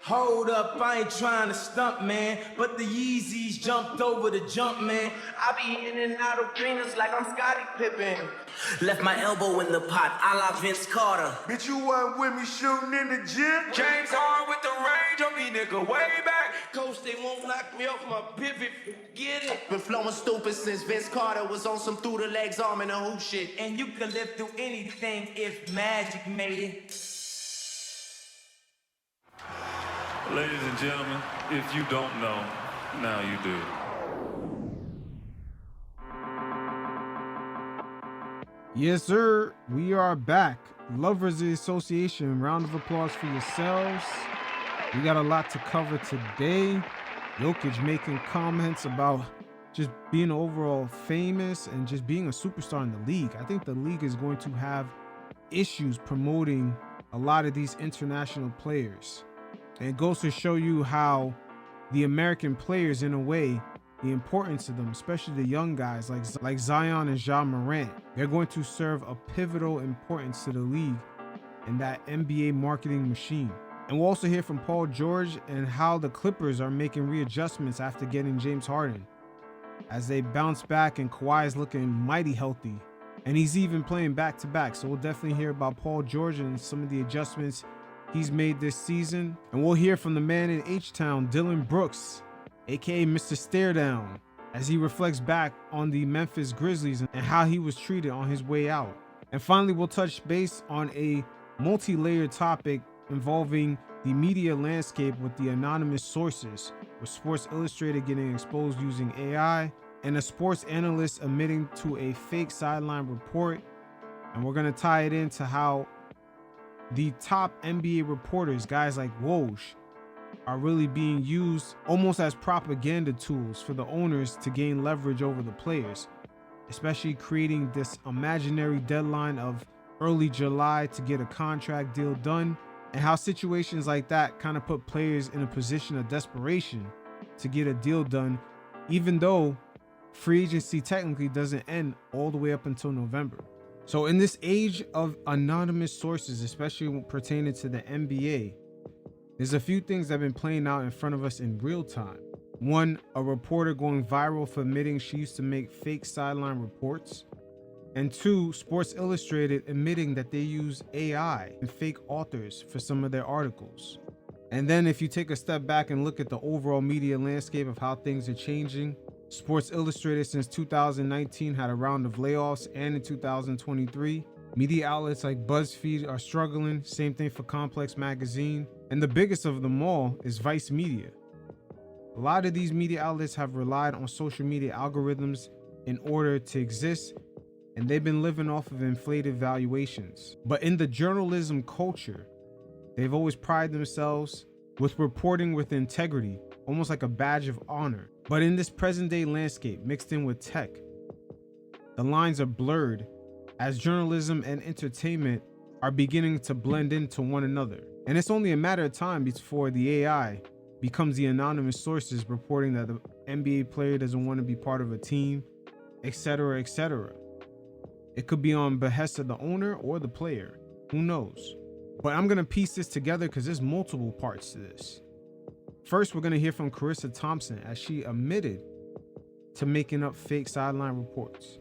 Hold up, I ain't trying to stump, man, but the Yeezys jumped over the jump, man. I be in and out of arenas like I'm Scottie Pippen. Left my elbow in the pot, a la Vince Carter. Bitch, you wasn't with me shooting in the gym? James Harden with the range on me, nigga, way back. Coach, they won't knock me off my pivot, forget it. Been flowing stupid since Vince Carter was on some through the legs arm and a hoop shit. And you can live through anything if magic made it. Ladies and gentlemen, if you don't know, now you do. Yes, sir. We are back. Lovers Association, round of applause for yourselves. We got a lot to cover today. Jokic making comments about just being overall famous and just being a superstar in the league. I think the league is going to have issues promoting a lot of these international players. And it goes to show you how the American players, in a way, the importance of them, especially the young guys like Zion and Ja Morant, they're going to serve a pivotal importance to the league and that NBA marketing machine. And we'll also hear from Paul George and how the Clippers are making readjustments after getting James Harden, as they bounce back and Kawhi is looking mighty healthy. And he's even playing back-to-back. So we'll definitely hear about Paul George and some of the adjustments he's made this season. And we'll hear from the man in H-Town, Dillon Brooks, aka Mr. Staredown, as he reflects back on the Memphis Grizzlies and how he was treated on his way out. And finally, we'll touch base on a multi-layered topic involving the media landscape with the anonymous sources, with Sports Illustrated getting exposed using AI and a sports analyst admitting to a fake sideline report. And we're going to tie it into how the top NBA reporters, guys like Woj, are really being used almost as propaganda tools for the owners to gain leverage over the players, especially creating this imaginary deadline of early July to get a contract deal done, and how situations like that kind of put players in a position of desperation to get a deal done, even though free agency technically doesn't end all the way up until November. So in this age of anonymous sources, especially pertaining to the NBA, there's a few things that have been playing out in front of us in real time. One, a reporter going viral for admitting she used to make fake sideline reports. And two, Sports Illustrated admitting that they use AI and fake authors for some of their articles. And then if you take a step back and look at the overall media landscape of how things are changing, Sports Illustrated since 2019 had a round of layoffs, and in 2023, media outlets like BuzzFeed are struggling. Same thing for Complex Magazine. And the biggest of them all is Vice Media. A lot of these media outlets have relied on social media algorithms in order to exist, and they've been living off of inflated valuations. But in the journalism culture, they've always prided themselves with reporting with integrity, almost like a badge of honor. But in this present day landscape, mixed in with tech, the lines are blurred as journalism and entertainment are beginning to blend into one another. And it's only a matter of time before the AI becomes the anonymous sources reporting that the NBA player doesn't want to be part of a team, etc., etc. It could be on behest of the owner or the player. Who knows? But I'm going to piece this together because there's multiple parts to this. First, we're going to hear from Carissa Thompson as she admitted to making up fake sideline reports.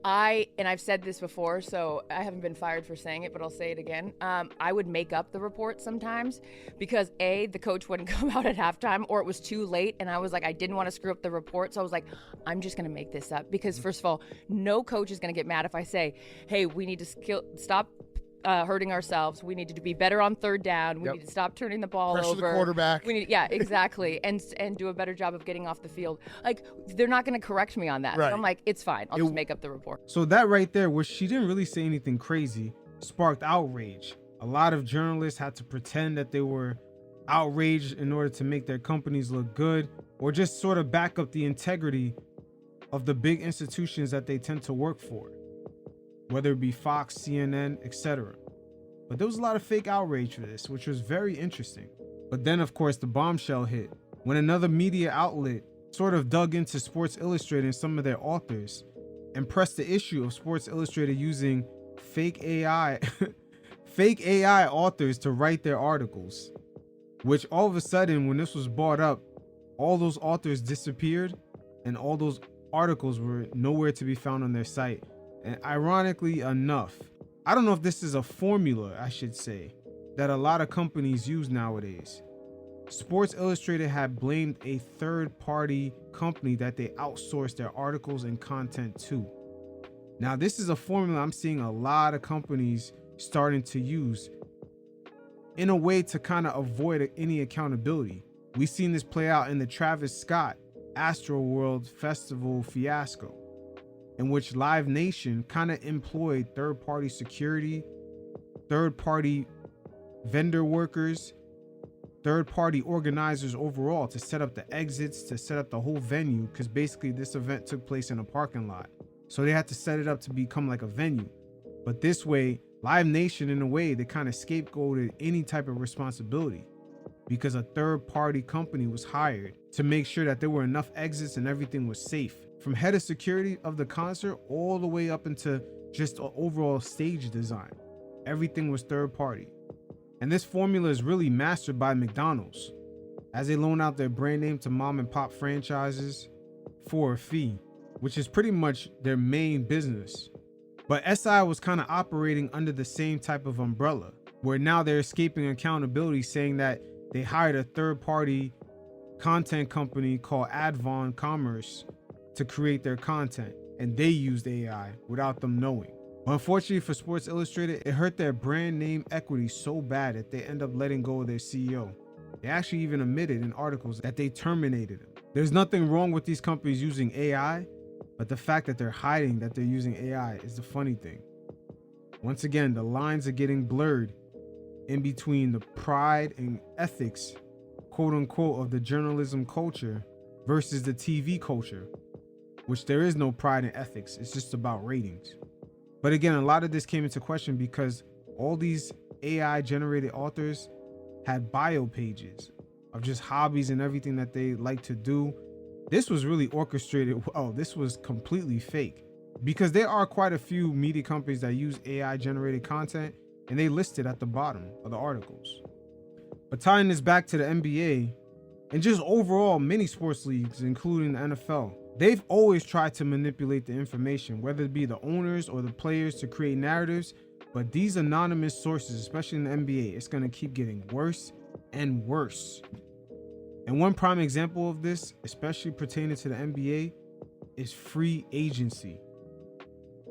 I've said this before, so I haven't been fired for saying it, but I'll say it again. I would make up the report sometimes because A, the coach wouldn't come out at halftime, or it was too late, and I was like, I didn't want to screw up the report, so I was like, I'm just going to make this up because, first of all, no coach is going to get mad if I say, hey, we need to stop hurting ourselves. We need to be better on third down. We need to stop turning the ball Pressure over. the quarterback. We need, yeah, exactly, and do a better job of getting off the field. Like, they're not going to correct me on that. Right. So I'm like, it's fine. I'll just make up the report. So that right there, where she didn't really say anything crazy, sparked outrage. A lot of journalists had to pretend that they were outraged in order to make their companies look good, or just sort of back up the integrity of the big institutions that they tend to work for, whether it be Fox, CNN, etc. But there was a lot of fake outrage for this, which was very interesting. But then, of course, the bombshell hit when another media outlet sort of dug into Sports Illustrated and some of their authors and pressed the issue of Sports Illustrated using fake AI authors to write their articles. which all of a sudden, when this was brought up, all those authors disappeared and all those articles were nowhere to be found on their site. And ironically enough, I don't know if this is a formula, I should say, that a lot of companies use nowadays. Sports Illustrated had blamed a third-party company that they outsourced their articles and content to. Now, this is a formula I'm seeing a lot of companies starting to use in a way to kind of avoid any accountability. We've seen this play out in the Travis Scott Astroworld Festival fiasco, in which Live Nation kind of employed third-party security, third-party vendor workers, third-party organizers overall to set up the exits, to set up the whole venue, because basically this event took place in a parking lot. So they had to set it up to become like a venue. But this way, Live Nation, in a way, they kind of scapegoated any type of responsibility because a third-party company was hired to make sure that there were enough exits and everything was safe. From head of security of the concert all the way up into just an overall stage design. Everything was third-party. And this formula is really mastered by McDonald's, as they loan out their brand name to mom and pop franchises for a fee, which is pretty much their main business. But SI was kind of operating under the same type of umbrella, where now they're escaping accountability, saying that they hired a third-party content company called Advon Commerce to create their content, and they used AI without them knowing. But unfortunately for Sports Illustrated, it hurt their brand name equity so bad that they end up letting go of their CEO. They actually even admitted in articles that they terminated him. There's nothing wrong with these companies using AI, but the fact that they're hiding that they're using AI is the funny thing. Once again, the lines are getting blurred in between the pride and ethics, quote unquote, of the journalism culture versus the TV culture, which there is no pride and ethics. It's just about ratings. But again, a lot of this came into question because all these AI generated authors had bio pages of just hobbies and everything that they like to do. This was really orchestrated. Oh, this was completely fake, because there are quite a few media companies that use AI generated content and they list it at the bottom of the articles. But tying this back to the NBA and just overall many sports leagues, including the NFL, they've always tried to manipulate the information, whether it be the owners or the players, to create narratives. But these anonymous sources, especially in the NBA, it's going to keep getting worse and worse. And one prime example of this, especially pertaining to the NBA, is free agency.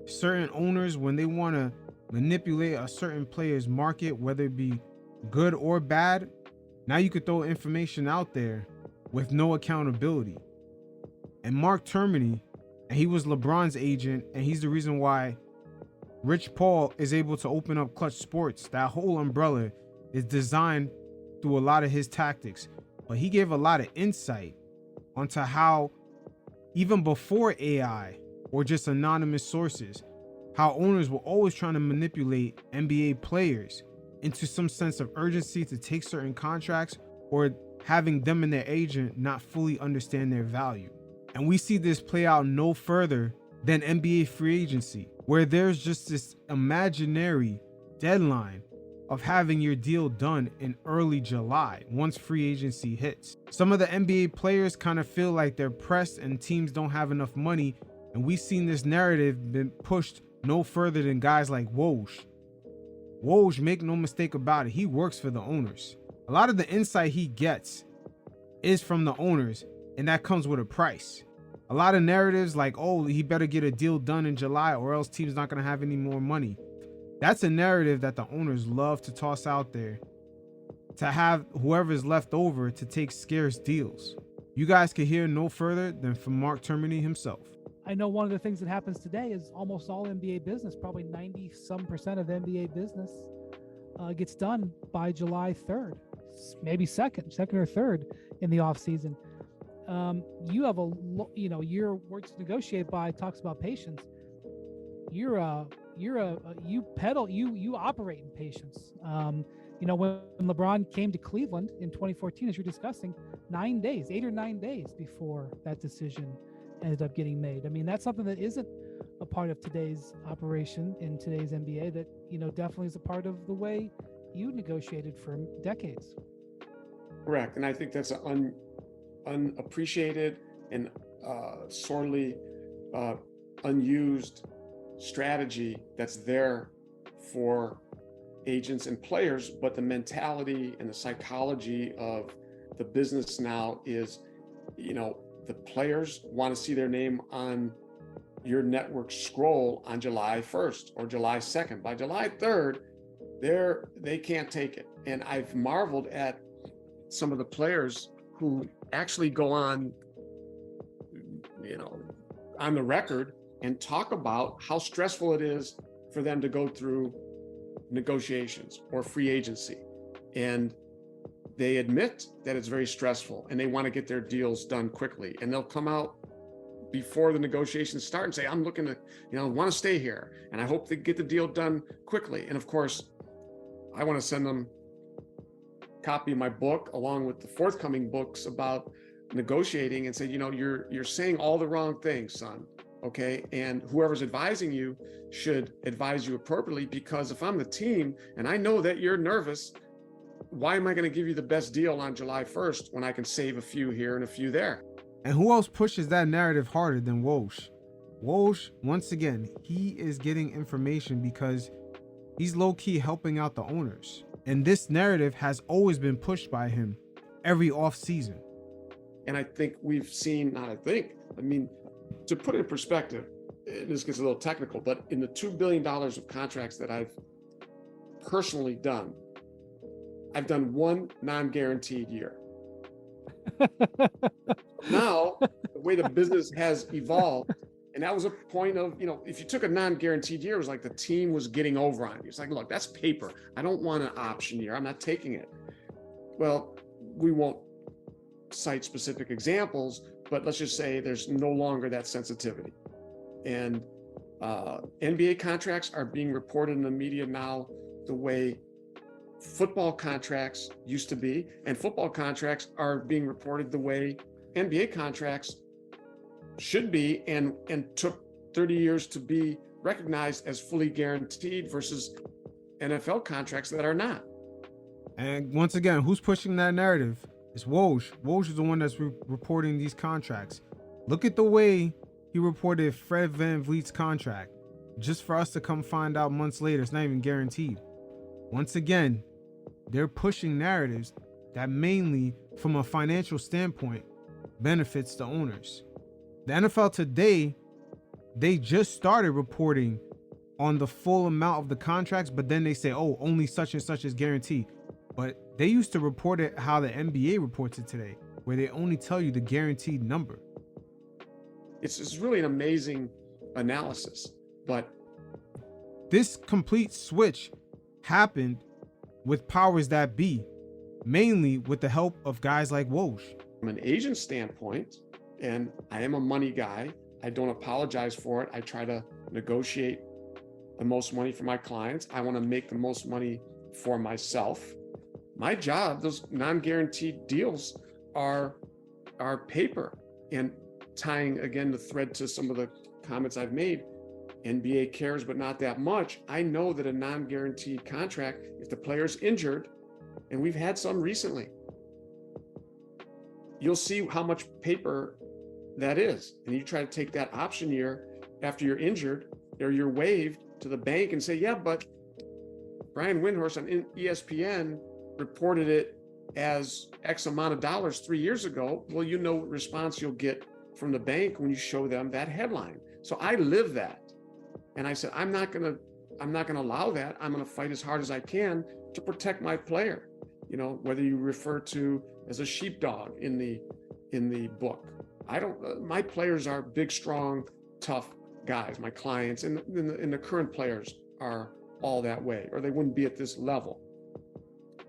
Certain owners, when they want to manipulate a certain player's market, whether it be good or bad, now you could throw information out there with no accountability. And Mark Termini, and he was LeBron's agent, and he's the reason why Rich Paul is able to open up Clutch Sports. That whole umbrella is designed through a lot of his tactics. But he gave a lot of insight onto how, even before AI or just anonymous sources, how owners were always trying to manipulate NBA players into some sense of urgency to take certain contracts, or having them and their agent not fully understand their value. And we see this play out no further than NBA free agency, where there's just this imaginary deadline of having your deal done in early July once free agency hits. Some of the NBA players kind of feel like they're pressed and teams don't have enough money, and we've seen this narrative been pushed no further than guys like Woj. Woj, make no mistake about it, he works for the owners. A lot of the insight he gets is from the owners, and that comes with a price. A lot of narratives like, oh, he better get a deal done in July or else team's not going to have any more money. That's a narrative that the owners love to toss out there to have whoever's left over to take scarce deals. You guys can hear no further than from Mark Termini himself. I know one of the things that happens today is almost all NBA business, probably 90% of NBA business gets done by July 3rd, maybe second or third in the off season. You have your words to negotiate by talks about patience. You operate in patience. When LeBron came to Cleveland in 2014, as you're discussing, 8 or 9 days before that decision ended up getting made. I mean, that's something that isn't a part of today's operation in today's NBA that, definitely is a part of the way you negotiated for decades. Correct. And I think that's an unappreciated and sorely unused strategy that's there for agents and players. But the mentality and the psychology of the business now is, the players want to see their name on your network scroll on July 1st or July 2nd. By July 3rd, they can't take it. And I've marveled at some of the players who actually go on, on the record and talk about how stressful it is for them to go through negotiations or free agency. And they admit that it's very stressful and they want to get their deals done quickly. And they'll come out before the negotiations start and say, I'm looking to, want to stay here. And I hope they get the deal done quickly. And of course, I want to send them a copy of my book along with the forthcoming books about negotiating and say, you're saying all the wrong things, son. Okay. And whoever's advising you should advise you appropriately, because if I'm the team and I know that you're nervous, why am I going to give you the best deal on July 1st when I can save a few here and a few there? And who else pushes that narrative harder than Woj? Woj, once again, he is getting information because he's low-key helping out the owners. And this narrative has always been pushed by him every offseason. And I think we've seen, to put it in perspective, this gets a little technical, but in the $2 billion of contracts that I've personally done, I've done one non-guaranteed year. Now, the way the business has evolved, and that was a point of, if you took a non-guaranteed year, it was like the team was getting over on you. It's like, look, that's paper. I don't want an option year. I'm not taking it. Well, we won't cite specific examples, but let's just say there's no longer that sensitivity. And NBA contracts are being reported in the media now the way football contracts used to be, and football contracts are being reported the way NBA contracts should be, and took 30 years to be recognized as fully guaranteed versus NFL contracts that are not. And once again, who's pushing that narrative? It's Woj. Woj is the one that's reporting these contracts. Look at the way he reported Fred VanVleet's contract, just for us to come find out months later it's not even guaranteed. Once again, they're pushing narratives that mainly, from a financial standpoint, benefits the owners. The NFL today, they just started reporting on the full amount of the contracts, but then they say, oh, only such and such is guaranteed. But they used to report it how the NBA reports it today, where they only tell you the guaranteed number. It's really an amazing analysis, but this complete switch happened with powers that be, mainly with the help of guys like Woj. From an agent standpoint, and I am a money guy, I don't apologize for it. I try to negotiate the most money for my clients. I want to make the most money for myself. My job, those non-guaranteed deals are paper. And tying again the thread to some of the comments I've made, NBA cares, but not that much. I know that a non-guaranteed contract, if the player's injured, and we've had some recently, you'll see how much paper that is. And you try to take that option year after you're injured or you're waived to the bank and say, yeah, but Brian Windhorst on ESPN reported it as X amount of dollars 3 years ago. Well, you know what response you'll get from the bank when you show them that headline. So I live that. And I said, I'm not gonna allow that. I'm gonna fight as hard as I can to protect my player. Whether you refer to as a sheepdog in the book. My players are big, strong, tough guys. My clients and the current players are all that way, or they wouldn't be at this level.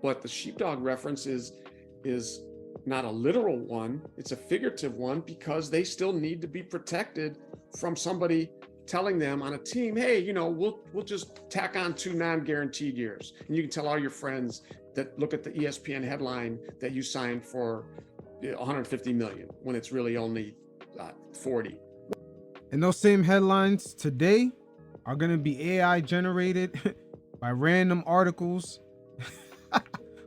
But the sheepdog reference is not a literal one, it's a figurative one, because they still need to be protected from somebody telling them on a team, hey, we'll just tack on 2 non-guaranteed years. And you can tell all your friends that look at the ESPN headline that you signed for 150 million when it's really only 40. And those same headlines today are going to be AI generated by random articles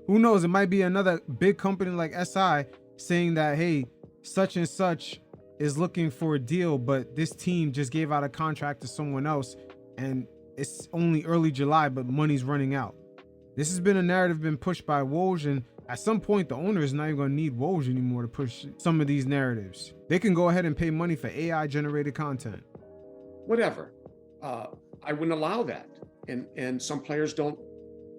Who knows? It might be another big company like SI saying that, hey, such and such is looking for a deal, but this team just gave out a contract to someone else and it's only early July, but money's running out. This has been a narrative been pushed by Woj, and at some point the owner is not even going to need Woj anymore to push some of these narratives. They can go ahead and pay money for AI generated content. Whatever. I wouldn't allow that. And some players don't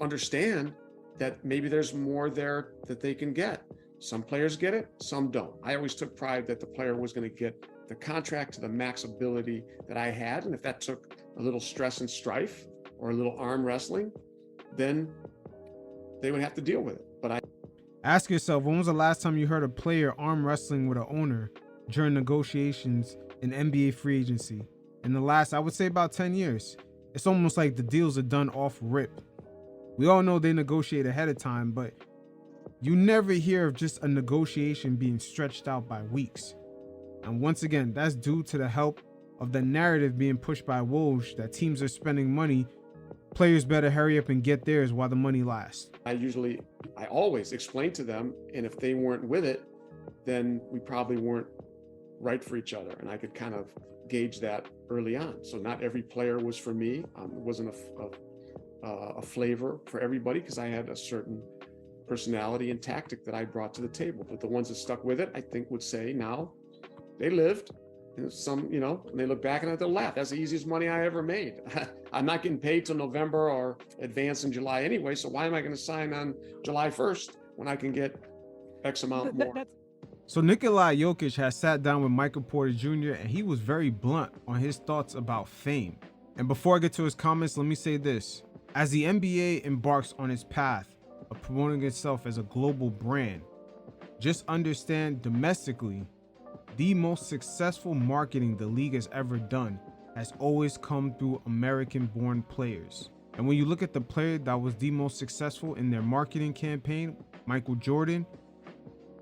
understand that maybe there's more there that they can get. Some players get it, some don't. I always took pride that the player was going to get the contract to the max ability that I had. And if that took a little stress and strife or a little arm wrestling, then they would have to deal with it. But ask yourself, when was the last time you heard a player arm wrestling with an owner during negotiations in NBA free agency? In the last, I would say, about 10 years. It's almost like the deals are done off rip. We all know they negotiate ahead of time, but you never hear of just a negotiation being stretched out by weeks. And once again, that's due to the help of the narrative being pushed by Woj that teams are spending money. Players better hurry up and get theirs while the money lasts. I always explain to them, and if they weren't with it, then we probably weren't right for each other. And I could kind of gauge that early on. So not every player was for me. It wasn't a flavor for everybody because I had a certain personality and tactic that I brought to the table. But the ones that stuck with it, I think would say now they lived. And some, and they look back and they'll laugh. That's the easiest money I ever made. I'm not getting paid till November or advance in July anyway. So why am I going to sign on July 1st when I can get X amount more? So Nikola Jokic has sat down with Michael Porter Jr. and he was very blunt on his thoughts about fame. And before I get to his comments, let me say this. As the NBA embarks on its path of promoting itself as a global brand, just understand domestically, the most successful marketing the league has ever done has always come through American-born players. And when you look at the player that was the most successful in their marketing campaign, Michael Jordan,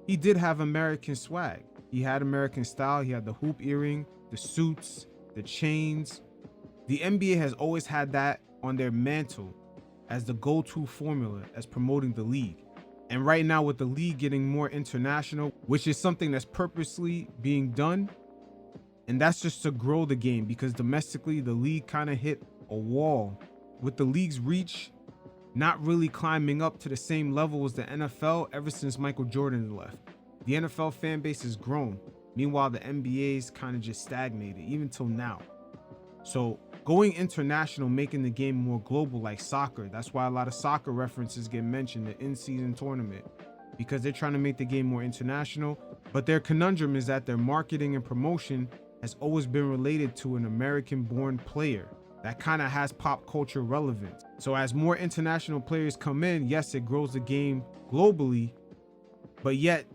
he did have American swag. He had American style. He had the hoop earring, the suits, the chains. The NBA has always had that on their mantle as the go-to formula as promoting the league. And right now with the league getting more international, which is something that's purposely being done, and that's just to grow the game because domestically the league kind of hit a wall with the league's reach not really climbing up to the same level as the NFL ever since Michael Jordan left. The NFL fan base has grown. Meanwhile, the NBA's kind of just stagnated, even till now. So going international, making the game more global like soccer. That's why a lot of soccer references get mentioned, the in-season tournament, because they're trying to make the game more international. But their conundrum is that their marketing and promotion has always been related to an American-born player that kind of has pop culture relevance. So as more international players come in, yes, it grows the game globally, but yet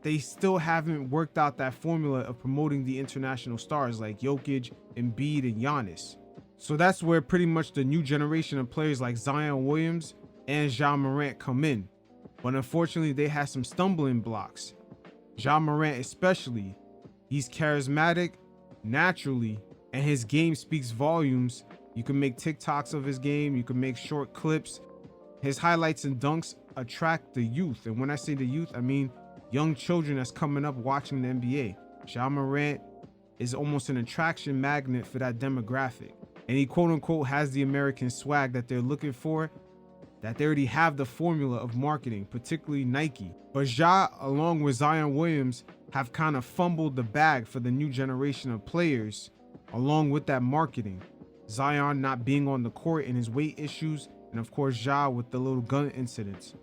they still haven't worked out that formula of promoting the international stars like Jokic, Embiid, and Giannis. So that's where pretty much the new generation of players like Zion Williams and Ja Morant come in. But unfortunately, they had some stumbling blocks. Ja Morant especially, he's charismatic naturally, and his game speaks volumes. You can make TikToks of his game. You can make short clips. His highlights and dunks attract the youth. And when I say the youth, I mean young children that's coming up watching the NBA. Ja Morant is almost an attraction magnet for that demographic. And he quote unquote has the American swag that they're looking for, that they already have the formula of marketing, particularly Nike. But Ja, along with Zion Williams, have kind of fumbled the bag for the new generation of players, along with that marketing. Zion not being on the court and his weight issues, and of course Ja with the little gun incidents.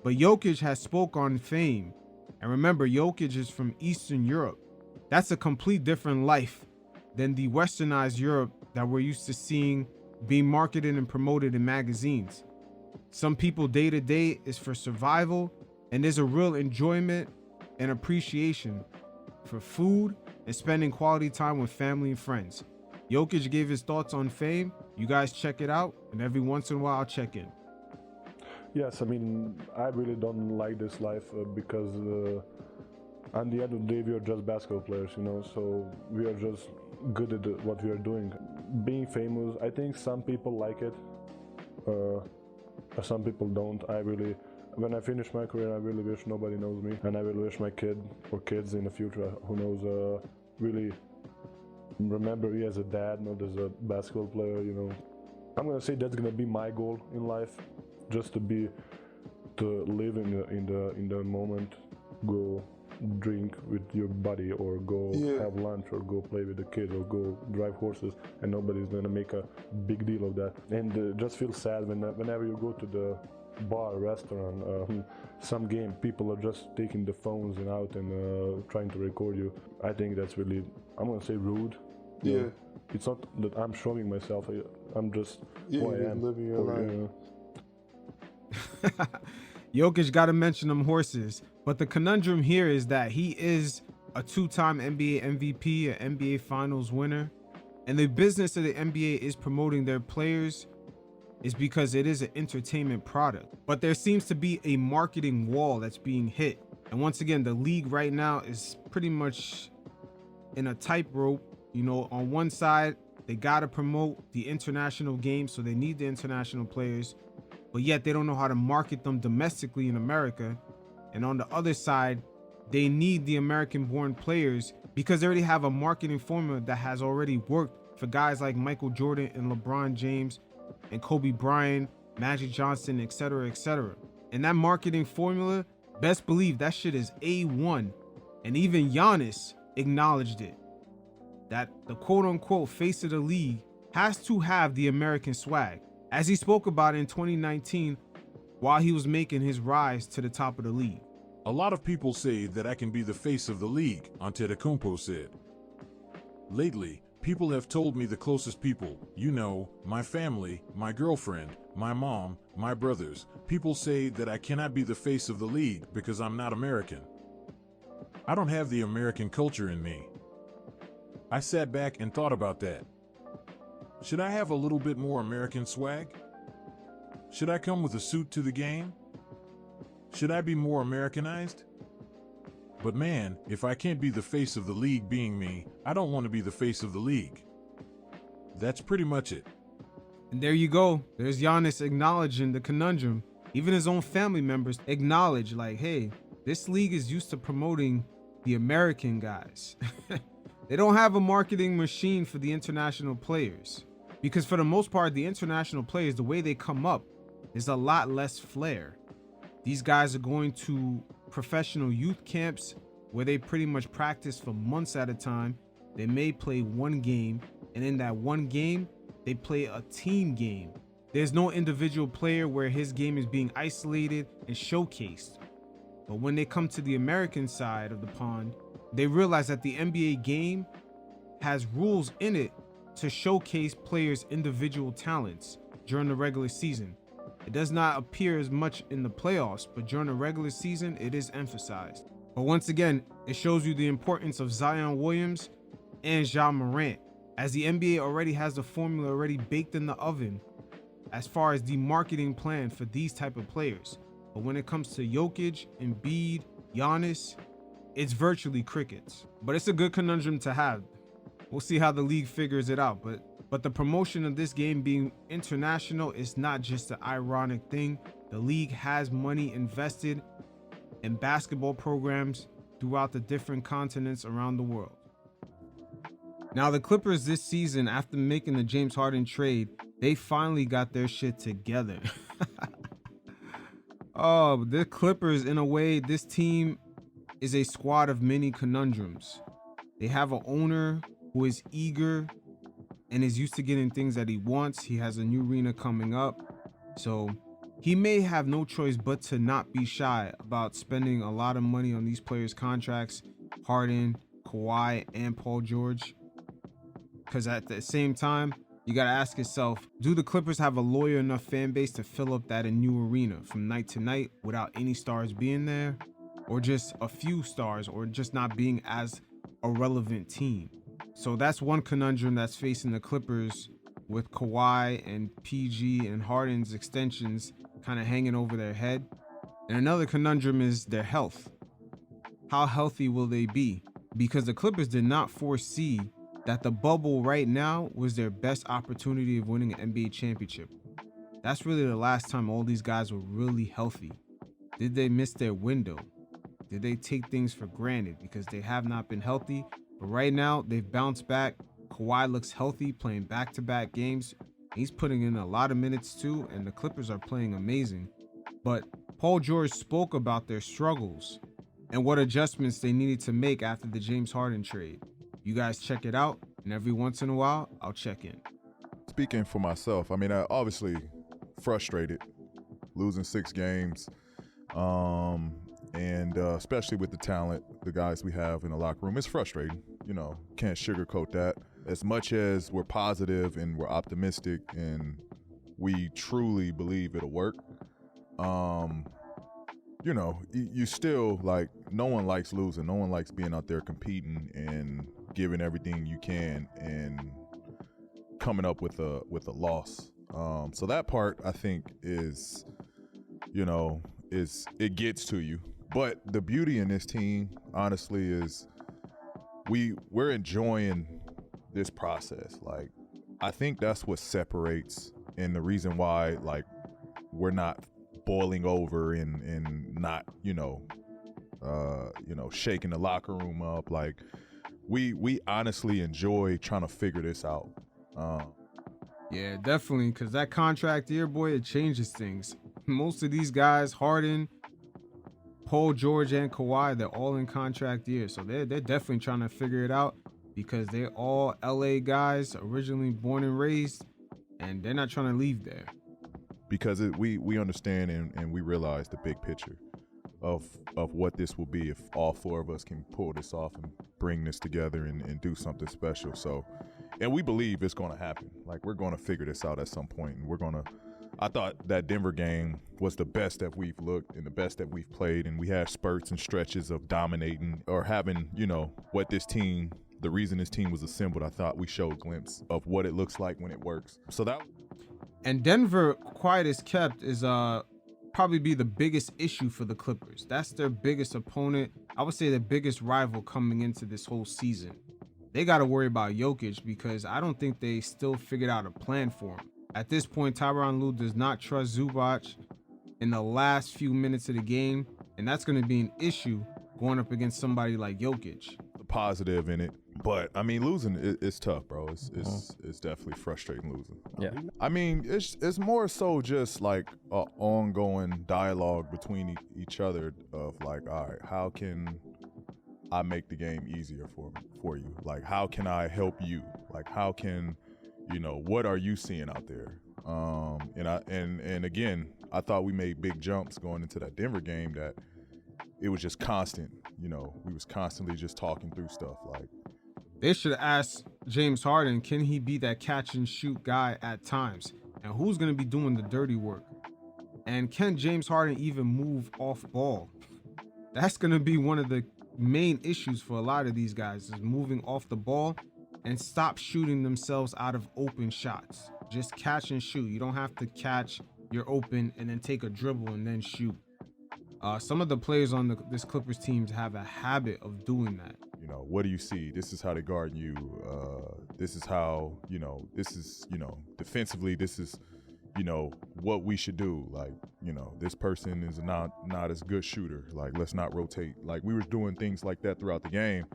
But Jokic has spoke on fame. And remember, Jokic is from Eastern Europe. That's a complete different life than the westernized Europe that we're used to seeing being marketed and promoted in magazines. Some people day to day is for survival, and there's a real enjoyment and appreciation for food and spending quality time with family and friends. Jokic gave his thoughts on fame. You guys check it out, and every once in a while I'll check in. Yes, I mean, I really don't like this life because at the end of the day, we are just basketball players, so we are just good at what we are doing. Being famous, I think some people like it, some people don't. I really when I finish my career, I really wish nobody knows me, and I will wish my kid or kids in the future who knows really remember me as a dad, not as a basketball player. I'm gonna say that's gonna be my goal in life, just to live in the moment, go drink with your buddy, or go have lunch, or go play with the kids, or go drive horses, and nobody's gonna make a big deal of that. And just feel sad whenever you go to the bar, restaurant, some game, people are just taking the phones and out and trying to record you. I think that's really, I'm gonna say, rude. Yeah. It's not that I'm showing myself. I'm just who I am. Living your life. Jokic got to mention them horses, but the conundrum here is that he is a two-time NBA MVP, an NBA Finals winner, and the business of the NBA is promoting their players is because it is an entertainment product. But there seems to be a marketing wall that's being hit. And once again, the league right now is pretty much in a tightrope. On one side, they got to promote the international game, so they need the international players, but yet they don't know how to market them domestically in America. And on the other side, they need the American-born players because they already have a marketing formula that has already worked for guys like Michael Jordan and LeBron James and Kobe Bryant, Magic Johnson, etc., etc. And that marketing formula, best believe that shit is A1. And even Giannis acknowledged it, that the quote-unquote face of the league has to have the American swag, as he spoke about in 2019 while he was making his rise to the top of the league. A lot of people say that I can be the face of the league, Antetokounmpo said. Lately, people have told me, the closest people, my family, my girlfriend, my mom, my brothers, people say that I cannot be the face of the league because I'm not American. I don't have the American culture in me. I sat back and thought about that. Should I have a little bit more American swag? Should I come with a suit to the game? Should I be more Americanized? But man, if I can't be the face of the league being me, I don't want to be the face of the league. That's pretty much it. And there you go. There's Giannis acknowledging the conundrum. Even his own family members acknowledge, like, hey, this league is used to promoting the American guys. They don't have a marketing machine for the international players. Because for the most part, the international players, the way they come up is a lot less flair. These guys are going to professional youth camps where they pretty much practice for months at a time. They may play one game, and in that one game, they play a team game. There's no individual player where his game is being isolated and showcased. But when they come to the American side of the pond, they realize that the NBA game has rules in it to showcase players' individual talents during the regular season. It does not appear as much in the playoffs, but during the regular season, it is emphasized. But once again, it shows you the importance of Zion Williams and Ja Morant, as the NBA already has the formula already baked in the oven as far as the marketing plan for these type of players. But when it comes to Jokic, Embiid, Giannis, it's virtually crickets. But it's a good conundrum to have. We'll see how the league figures it out. But the promotion of this game being international is not just an ironic thing. The league has money invested in basketball programs throughout the different continents around the world. Now, the Clippers this season, after making the James Harden trade, they finally got their shit together. Oh, the Clippers, in a way, this team is a squad of many conundrums. They have an owner who is eager and is used to getting things that he wants. He has a new arena coming up, so he may have no choice but to not be shy about spending a lot of money on these players' contracts, Harden, Kawhi, and Paul George. Because at the same time, you got to ask yourself, do the Clippers have a loyal enough fan base to fill up that new arena from night to night without any stars being there, or just a few stars, or just not being as a relevant team? So that's one conundrum that's facing the Clippers, with Kawhi and PG and Harden's extensions kind of hanging over their head. And another conundrum is their health. How healthy will they be? Because the Clippers did not foresee that the bubble right now was their best opportunity of winning an NBA championship. That's really the last time all these guys were really healthy. Did they miss their window? Did they take things for granted because they have not been healthy? But right now, they've bounced back. Kawhi looks healthy, playing back-to-back games. He's putting in a lot of minutes too, and the Clippers are playing amazing. But Paul George spoke about their struggles and what adjustments they needed to make after the James Harden trade. You guys check it out, and every once in a while, I'll check in. Speaking for myself, I mean, obviously frustrated, losing 6 games, and especially with the talent, the guys we have in the locker room, it's frustrating. You know, can't sugarcoat that. As much as we're positive and we're optimistic and we truly believe it'll work, you know, you still, like, no one likes losing. No one likes being out there competing and giving everything you can and coming up with a loss. So that part, I think, is, you know, it gets to you. But the beauty in this team, honestly, is we're enjoying this process. Like, I think that's what separates, and the reason why, like, we're not boiling over and not, shaking the locker room up. Like, we honestly enjoy trying to figure this out. Yeah, definitely, because that contract year, boy, it changes things. Most of these guys, Harden, Paul George, and Kawhi, they're all in contract years, so they're definitely trying to figure it out because they're all LA guys, originally born and raised, and they're not trying to leave there. Because we understand and we realize the big picture of what this will be if all 4 of us can pull this off and bring this together and do something special. So, and we believe it's going to happen. Like, we're going to figure this out at some point, and I thought that Denver game was the best that we've looked and the best that we've played, and we had spurts and stretches of dominating or having, what this team, the reason this team was assembled. I thought we showed a glimpse of what it looks like when it works. So that. And Denver, quiet as kept, is probably be the biggest issue for the Clippers. That's their biggest opponent. I would say the biggest rival coming into this whole season. They got to worry about Jokic because I don't think they still figured out a plan for him. At this point, Tyronn Lue does not trust Zubac in the last few minutes of the game, and that's going to be an issue going up against somebody like Jokic. The positive in it. But, I mean, losing is tough, bro. It's definitely frustrating losing. Yeah. I mean, it's more so just like an ongoing dialogue between each other of like, all right, how can I make the game easier for you? Like, how can I help you? Like, how can, what are you seeing out there? And again, I thought we made big jumps going into that Denver game that it was just constant. We was constantly just talking through stuff like. They should ask James Harden, can he be that catch and shoot guy at times? And who's going to be doing the dirty work? And can James Harden even move off ball? That's going to be one of the main issues for a lot of these guys, is moving off the ball and stop shooting themselves out of open shots. Just catch and shoot. You don't have to catch, you're open, and then take a dribble and then shoot. Some of the players on this Clippers team have a habit of doing that. What do you see? This is how they guard you. This is how, defensively, this is, what we should do. Like, this person is not as good shooter. Like, let's not rotate. Like, we were doing things like that throughout the game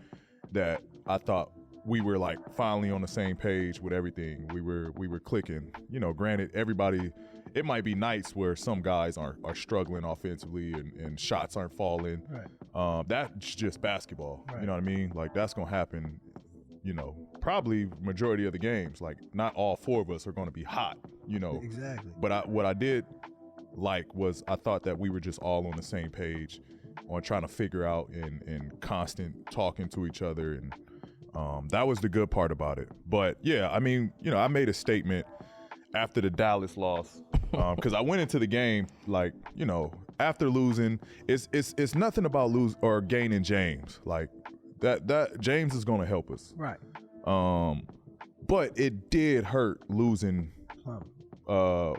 that I thought we were like finally on the same page with everything. We were clicking. Granted, everybody, it might be nights where some guys are struggling offensively and shots aren't falling. Right. That's just basketball. Right. You know what I mean? Like, that's gonna happen. Probably majority of the games. Like, not all 4 of us are gonna be hot. Exactly. But what I did like was I thought that we were just all on the same page on trying to figure out and constant talking to each other, and that was the good part about it. But yeah, I mean, I made a statement after the Dallas loss, because I went into the game like, after losing, it's nothing about lose or gaining James. Like, that James is going to help us. Right. But it did hurt losing. Rocco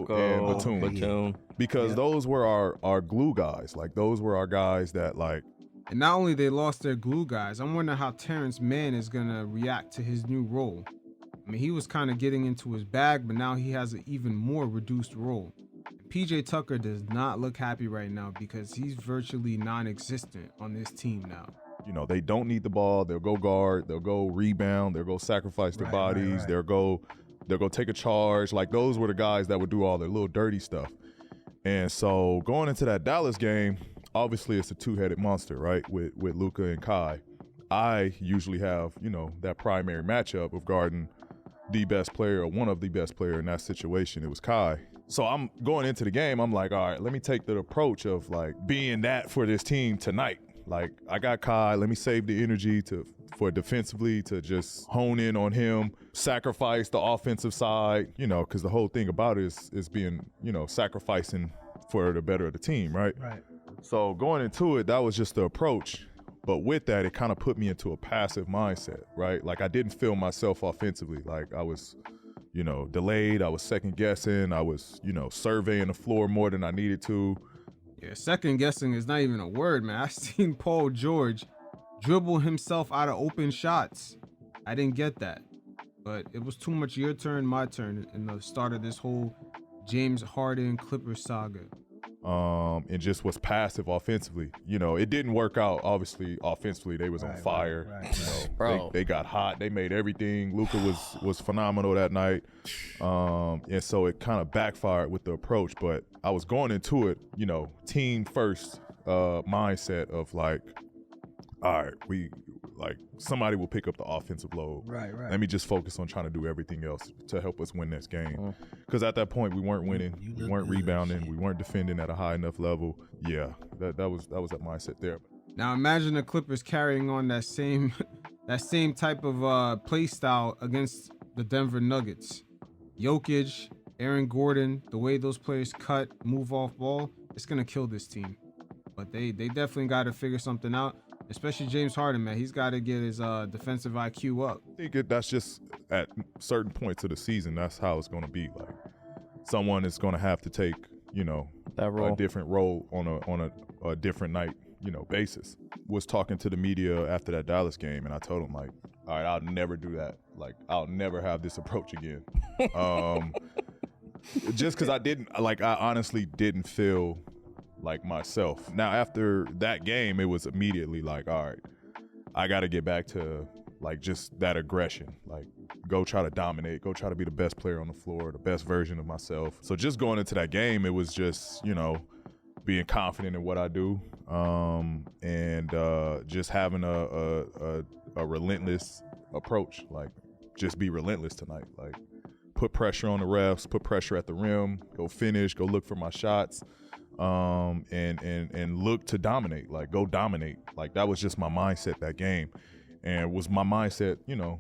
and Batum. Because those were our glue guys. Like, those were our guys that, like. And not only they lost their glue guys, I'm wondering how Terrence Mann is going to react to his new role. I mean, he was kind of getting into his bag, but now he has an even more reduced role. PJ Tucker does not look happy right now because he's virtually non-existent on this team now. You know, they don't need the ball. They'll go guard. They'll go rebound. They'll go sacrifice their bodies. They'll go take a charge. Like, those were the guys that would do all their little dirty stuff. And so going into that Dallas game, obviously it's a two-headed monster, right, with Luka and Kai. I usually have, you know, that primary matchup of guarding the best player or one of the best player in that situation. It was Kai. So I'm going into the game, I'm like, all right, let me take the approach of like being that for this team tonight. Like, I got Kai, let me save the energy for defensively to just hone in on him, sacrifice the offensive side, you know, because the whole thing about it is being, you know, sacrificing for the better of the team, right? Right. So going into it, that was just the approach. But with that, it kind of put me into a passive mindset, right? Like, I didn't feel myself offensively. Like, I was, you know, delayed. I was second guessing. I was, you know, surveying the floor more than I needed to. Yeah, second guessing is not even a word, man. I seen Paul George dribble himself out of open shots. I didn't get that. But it was too much your turn, my turn in the start of this whole James Harden Clippers saga. And just was passive offensively. You know, it didn't work out, obviously, offensively. They was on fire. Right. You know, Bro. they got hot. They made everything. Luka was phenomenal that night. And so it kind of backfired with the approach. But I was going into it, you know, team first mindset of like, all right, somebody will pick up the offensive load. Right. Let me just focus on trying to do everything else to help us win this game. Because at that point, we weren't winning. We weren't rebounding. We weren't defending at a high enough level. Yeah, that was that mindset there. Now imagine the Clippers carrying on that same type of play style against the Denver Nuggets. Jokic, Aaron Gordon, the way those players cut, move off ball, it's gonna kill this team. But they definitely got to figure something out. Especially James Harden, man. He's got to get his defensive IQ up. I think that's just at certain points of the season, that's how it's going to be. Like, someone is going to have to take, you know, that role. A different role on a different night, you know, basis. Was talking to the media after that Dallas game, and I told him, like, all right, I'll never do that. Like, I'll never have this approach again. Just because I honestly didn't feel like myself. Now, after that game, it was immediately like, all right, I got to get back to like just that aggression, like go try to dominate, go try to be the best player on the floor, the best version of myself. So just going into that game, it was just, you know, being confident in what I do, and just having a relentless approach, like just be relentless tonight, like put pressure on the refs, put pressure at the rim, go finish, go look for my shots. And look to dominate, like go dominate. Like that was just my mindset that game, and was my mindset, you know,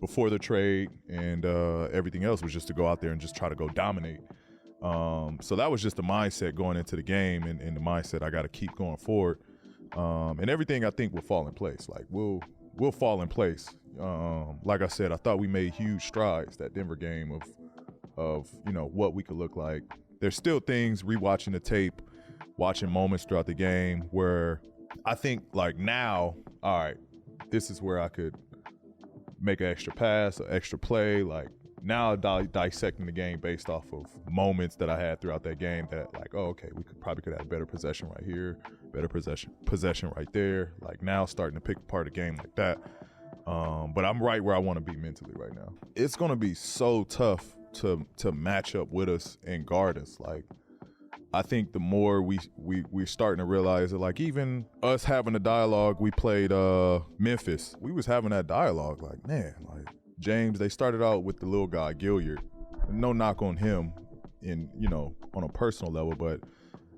before the trade and everything else was just to go out there and just try to go dominate. So that was just the mindset going into the game, and the mindset I got to keep going forward. And everything I think will fall in place. Like we'll fall in place. Like I said, I thought we made huge strides that Denver game of you know what we could look like. There's still things, rewatching the tape, watching moments throughout the game where I think like now, all right, this is where I could make an extra pass, an extra play. Like now dissecting the game based off of moments that I had throughout that game that like, oh, okay, we could have better possession right here, better possession right there. Like now starting to pick apart a game like that. But I'm right where I want to be mentally right now. It's going to be so tough to match up with us and guard us. Like I think the more we're starting to realize that, like even us having a dialogue, we played Memphis. We was having that dialogue like, man, like James, they started out with the little guy, Gilliard. No knock on him in, you know, on a personal level, but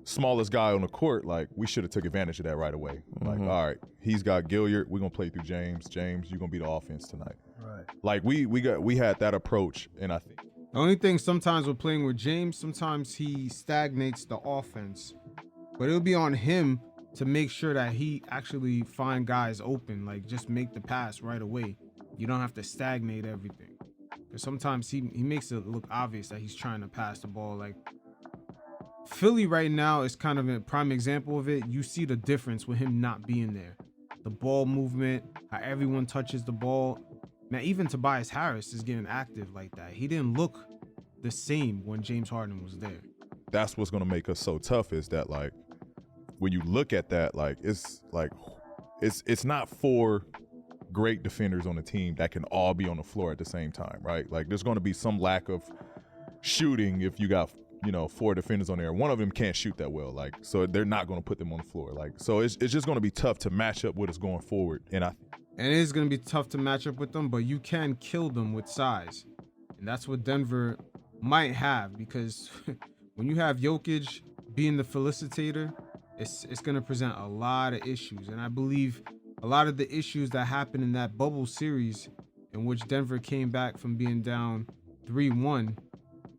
smallest guy on the court, like we should have took advantage of that right away. Like, all right, he's got Gilliard, we're gonna play through James. James, you're gonna be the offense tonight. Right. Like we had that approach, and I think the only thing sometimes with playing with James, sometimes he stagnates the offense, but it'll be on him to make sure that he actually find guys open, like just make the pass right away. You don't have to stagnate everything, because sometimes he makes it look obvious that he's trying to pass the ball. Like Philly right now is kind of a prime example of it. You see the difference with him not being there. The ball movement, how everyone touches the ball. Man, even Tobias Harris is getting active like that. He didn't look the same when James Harden was there. that's what's going to make us so tough is that, like, when you look at that, like, it's not 4 great defenders on the team that can all be on the floor at the same time, right? Like, there's going to be some lack of shooting if you got, 4 defenders on there. One of them can't shoot that well, like, so they're not going to put them on the floor. Like, so it's just going to be tough to match up with us going forward. And it is going to be tough to match up with them, but you can kill them with size. And that's what Denver might have, because when you have Jokic being the felicitator, it's going to present a lot of issues. And I believe a lot of the issues that happened in that bubble series in which Denver came back from being down 3-1,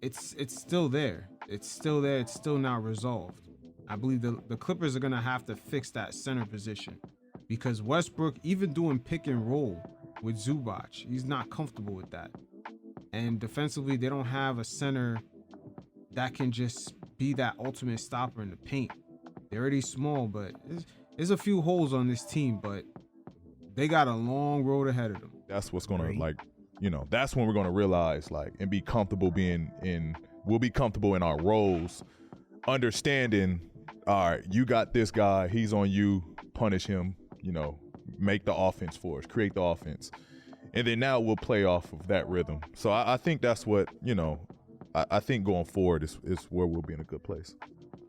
it's still there. It's still there. It's still not resolved. I believe the Clippers are going to have to fix that center position, because Westbrook, even doing pick and roll with Zubac, he's not comfortable with that. And defensively, they don't have a center that can just be that ultimate stopper in the paint. They're already small, but there's a few holes on this team, but they got a long road ahead of them. That's what's going to, like, that's when we're going to realize, like, and be comfortable we'll be comfortable in our roles, understanding, all right, you got this guy, he's on you, punish him, make the offense for us, create the offense. And then now we'll play off of that rhythm. So I think that's what, I think going forward is where we'll be in a good place.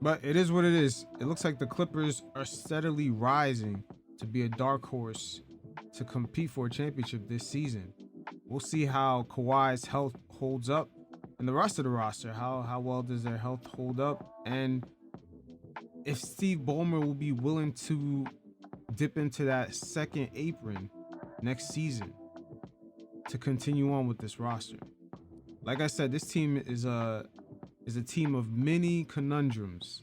But it is what it is. It looks like the Clippers are steadily rising to be a dark horse to compete for a championship this season. We'll see how Kawhi's health holds up and the rest of the roster. How well does their health hold up? And if Steve Ballmer will be willing to dip into that second apron next season to continue on with this roster. Like I said, this team is a team of many conundrums.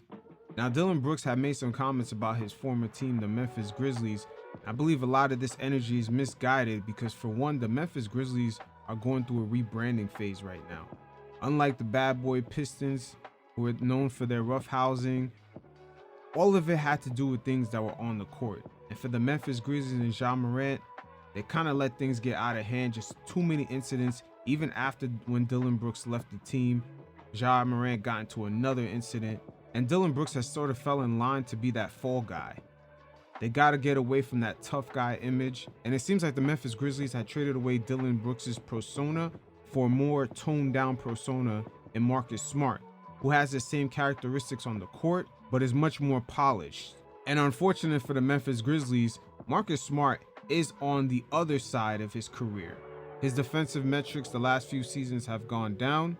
Now, Dillon Brooks had made some comments about his former team, the Memphis Grizzlies. I believe a lot of this energy is misguided because, for one, the Memphis Grizzlies are going through a rebranding phase right now. Unlike the bad boy Pistons, who are known for their roughhousing, all of it had to do with things that were on the court. And for the Memphis Grizzlies and Ja Morant, they kind of let things get out of hand, just too many incidents. Even after when Dillon Brooks left the team, Ja Morant got into another incident, and Dillon Brooks has sort of fell in line to be that fall guy. They got to get away from that tough guy image, and it seems like the Memphis Grizzlies had traded away Dillon Brooks' persona for a more toned down persona in Marcus Smart, who has the same characteristics on the court, but is much more polished. And unfortunate for the Memphis Grizzlies, Marcus Smart is on the other side of his career. His defensive metrics the last few seasons have gone down,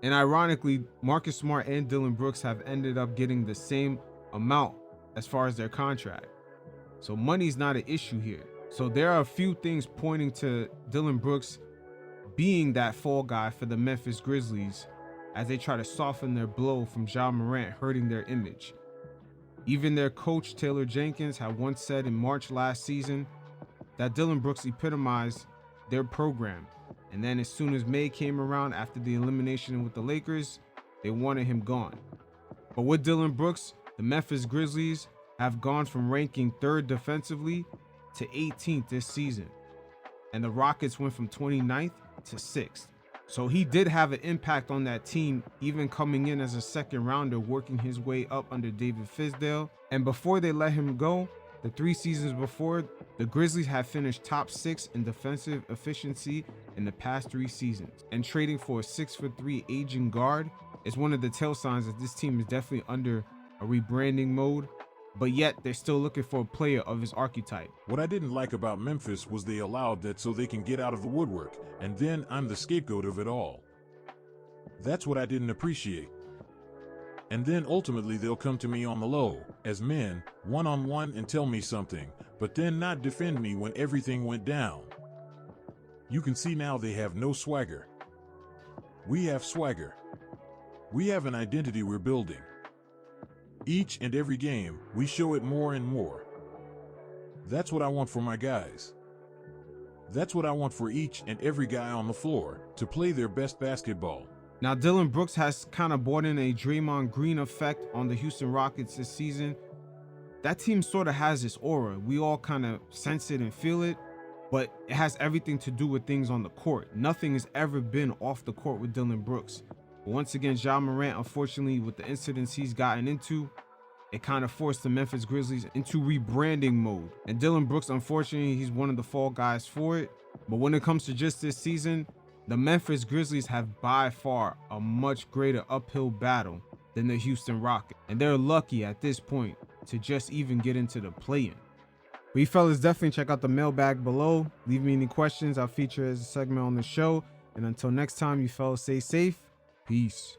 and ironically, Marcus Smart and Dillon Brooks have ended up getting the same amount as far as their contract. So money's not an issue here. So there are a few things pointing to Dillon Brooks being that fall guy for the Memphis Grizzlies as they try to soften their blow from Ja Morant hurting their image. Even their coach, Taylor Jenkins, had once said in March last season that Dillon Brooks epitomized their program. And then as soon as May came around after the elimination with the Lakers, they wanted him gone. But with Dillon Brooks, the Memphis Grizzlies have gone from ranking 3rd defensively to 18th this season. And the Rockets went from 29th to 6th. So he did have an impact on that team, even coming in as a second rounder, working his way up under David Fizdale. And before they let him go, the 3 seasons before, the Grizzlies had finished top 6 in defensive efficiency in the past 3 seasons. And trading for a 6'3" aging guard is one of the tell signs that this team is definitely under a rebranding mode. But yet they're still looking for a player of his archetype. What I didn't like about Memphis was they allowed that so they can get out of the woodwork, and then I'm the scapegoat of it all. That's what I didn't appreciate. And then ultimately they'll come to me on the low, as men, one-on-one, and tell me something, but then not defend me when everything went down. You can see now they have no swagger. We have swagger. We have an identity we're building. Each and every game, we show it more and more. That's what I want for my guys. That's what I want for each and every guy on the floor, to play their best basketball. Now, Dillon Brooks has kind of brought in a Draymond Green effect on the Houston Rockets this season. That team sort of has this aura. We all kind of sense it and feel it, but it has everything to do with things on the court. Nothing has ever been off the court with Dillon Brooks. But once again, Ja Morant, unfortunately, with the incidents he's gotten into, it kind of forced the Memphis Grizzlies into rebranding mode. And Dillon Brooks, unfortunately, he's one of the fall guys for it. But when it comes to just this season, the Memphis Grizzlies have by far a much greater uphill battle than the Houston Rockets. And they're lucky at this point to just even get into the play-in. But you fellas, definitely check out the mailbag below. Leave me any questions. I'll feature as a segment on the show. And until next time, you fellas stay safe. Peace.